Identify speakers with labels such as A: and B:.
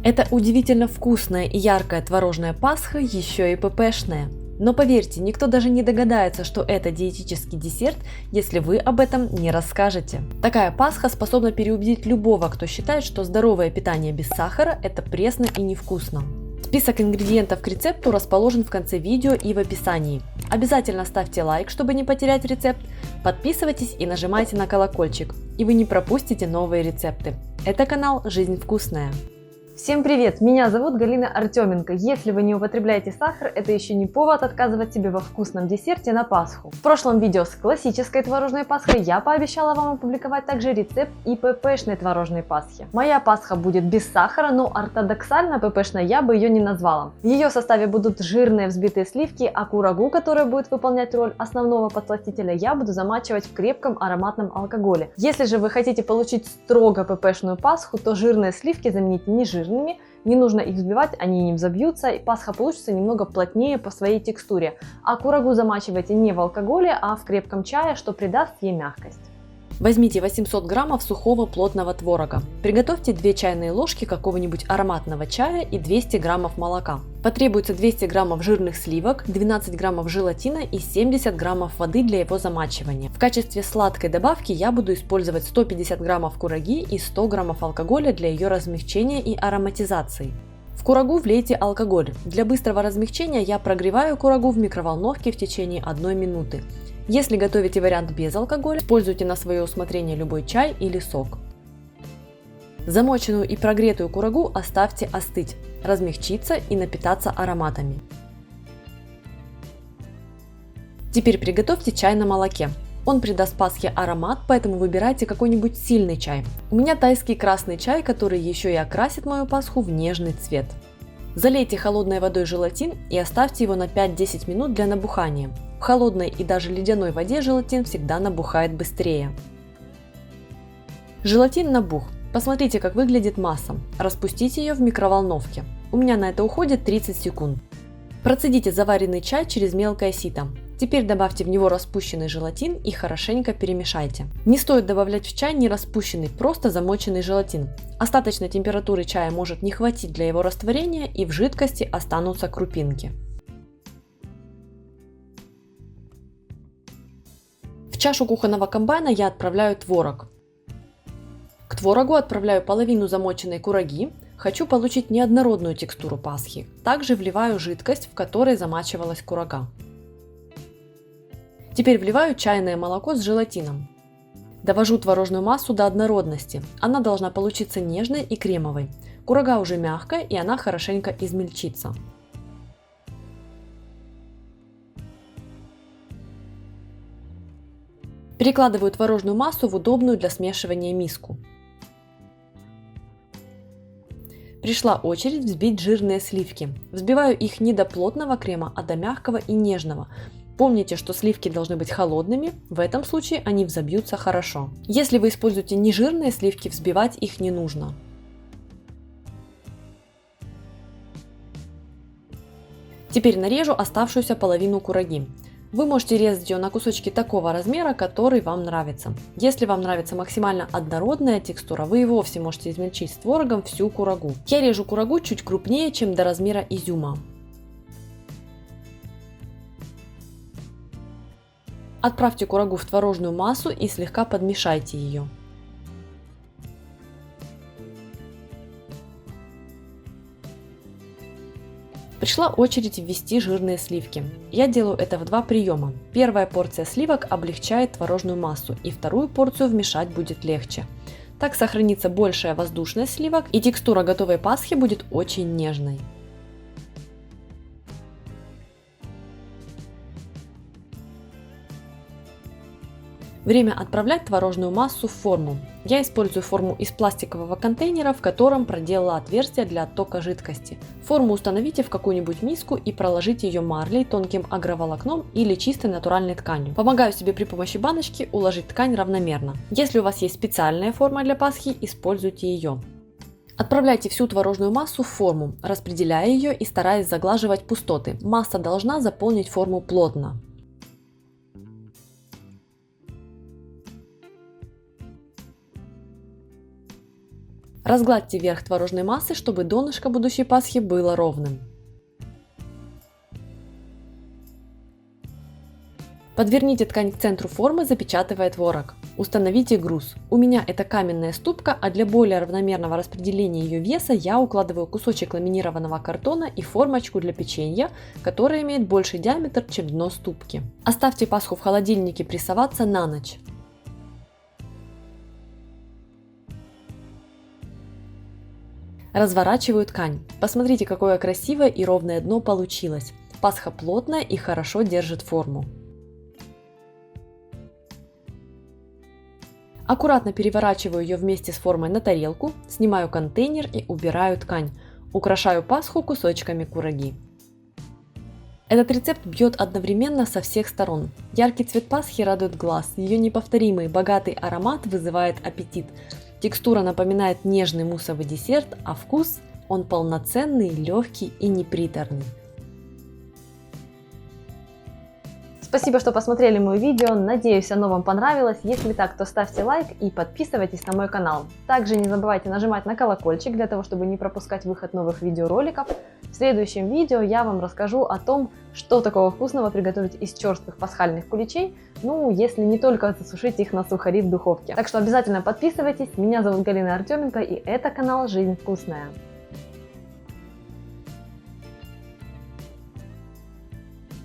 A: Это удивительно вкусная и яркая творожная пасха, еще и ППшная. Но поверьте, никто даже не догадается, что это диетический десерт, если вы об этом не расскажете. Такая пасха способна переубедить любого, кто считает, что здоровое питание без сахара – это пресно и невкусно. Список ингредиентов к рецепту расположен в конце видео и в описании. Обязательно ставьте лайк, чтобы не потерять рецепт, подписывайтесь и нажимайте на колокольчик, и вы не пропустите новые рецепты. Это канал «Жизнь вкусная».
B: Всем привет! Меня зовут Галина Артеменко. Если вы не употребляете сахар, это еще не повод отказывать себе во вкусном десерте на Пасху. В прошлом видео с классической творожной Пасхой я пообещала вам опубликовать также рецепт и ППшной творожной Пасхи. Моя Пасха будет без сахара, но ортодоксально ППшной я бы ее не назвала. В ее составе будут жирные взбитые сливки, а курагу, которая будет выполнять роль основного подсластителя, я буду замачивать в крепком ароматном алкоголе. Если же вы хотите получить строго ППшную Пасху, то жирные сливки замените нежирными. Не нужно их взбивать, они не взобьются, и пасха получится немного плотнее по своей текстуре. А курагу замачивайте не в алкоголе, а в крепком чае, что придаст ей мягкость.
A: Возьмите 800 граммов сухого плотного творога. Приготовьте 2 чайные ложки какого-нибудь ароматного чая и 200 граммов молока. Потребуется 200 граммов жирных сливок, 12 граммов желатина и 70 граммов воды для его замачивания. В качестве сладкой добавки я буду использовать 150 граммов кураги и 100 граммов алкоголя для ее размягчения и ароматизации. В курагу влейте алкоголь. Для быстрого размягчения я прогреваю курагу в микроволновке в течение 1 минуты. Если готовите вариант без алкоголя, используйте на свое усмотрение любой чай или сок. Замоченную и прогретую курагу оставьте остыть, размягчиться и напитаться ароматами. Теперь приготовьте чай на молоке. Он придаст пасхе аромат, поэтому выбирайте какой-нибудь сильный чай. У меня тайский красный чай, который еще и окрасит мою пасху в нежный цвет. Залейте холодной водой желатин и оставьте его на 5-10 минут для набухания. В холодной и даже ледяной воде желатин всегда набухает быстрее. Желатин набух. Посмотрите, как выглядит масса. Распустите ее в микроволновке. У меня на это уходит 30 секунд. Процедите заваренный чай через мелкое сито. Теперь добавьте в него распущенный желатин и хорошенько перемешайте. Не стоит добавлять в чай не распущенный, просто замоченный желатин. Остаточной температуры чая может не хватить для его растворения, и в жидкости останутся крупинки. В чашу кухонного комбайна я отправляю творог. К творогу отправляю половину замоченной кураги. Хочу получить неоднородную текстуру пасхи. Также вливаю жидкость, в которой замачивалась курага. Теперь вливаю чайное молоко с желатином. Довожу творожную массу до однородности. Она должна получиться нежной и кремовой. Курага уже мягкая, и она хорошенько измельчится. Перекладываю творожную массу в удобную для смешивания миску. Пришла очередь взбить жирные сливки. Взбиваю их не до плотного крема, а до мягкого и нежного. Помните, что сливки должны быть холодными, в этом случае они взобьются хорошо. Если вы используете нежирные сливки, взбивать их не нужно. Теперь нарежу оставшуюся половину кураги. Вы можете резать ее на кусочки такого размера, который вам нравится. Если вам нравится максимально однородная текстура, вы и вовсе можете измельчить с творогом всю курагу. Я режу курагу чуть крупнее, чем до размера изюма. Отправьте курагу в творожную массу и слегка подмешайте ее. Пришла очередь ввести жирные сливки. Я делаю это в 2 приема. Первая порция сливок облегчает творожную массу, и вторую порцию вмешать будет легче. Так сохранится большая воздушность сливок, и текстура готовой пасхи будет очень нежной. Время отправлять творожную массу в форму. Я использую форму из пластикового контейнера, в котором проделала отверстие для оттока жидкости. Форму установите в какую-нибудь миску и проложите ее марлей, тонким агроволокном или чистой натуральной тканью. Помогаю себе при помощи баночки уложить ткань равномерно. Если у вас есть специальная форма для пасхи, используйте ее. Отправляйте всю творожную массу в форму, распределяя ее и стараясь заглаживать пустоты. Масса должна заполнить форму плотно. Разгладьте верх творожной массы, чтобы донышко будущей пасхи было ровным. Подверните ткань к центру формы, запечатывая творог. Установите груз. У меня это каменная ступка, а для более равномерного распределения ее веса я укладываю кусочек ламинированного картона и формочку для печенья, которая имеет больший диаметр, чем дно ступки. Оставьте пасху в холодильнике прессоваться на ночь. Разворачиваю ткань. Посмотрите, какое красивое и ровное дно получилось. Пасха плотная и хорошо держит форму. Аккуратно переворачиваю ее вместе с формой на тарелку, снимаю контейнер и убираю ткань. Украшаю пасху кусочками кураги. Этот рецепт бьет одновременно со всех сторон. Яркий цвет пасхи радует глаз, ее неповторимый богатый аромат вызывает аппетит. Текстура напоминает нежный муссовый десерт, а вкус он полноценный, легкий и неприторный.
B: Спасибо, что посмотрели мое видео, надеюсь, оно вам понравилось. Если так, то ставьте лайк и подписывайтесь на мой канал. Также не забывайте нажимать на колокольчик для того, чтобы не пропускать выход новых видеороликов. В следующем видео я вам расскажу о том, что такого вкусного приготовить из черствых пасхальных куличей, ну, если не только засушить их на сухари в духовке. Так что обязательно подписывайтесь, меня зовут Галина Артеменко и это канал «Жизнь вкусная».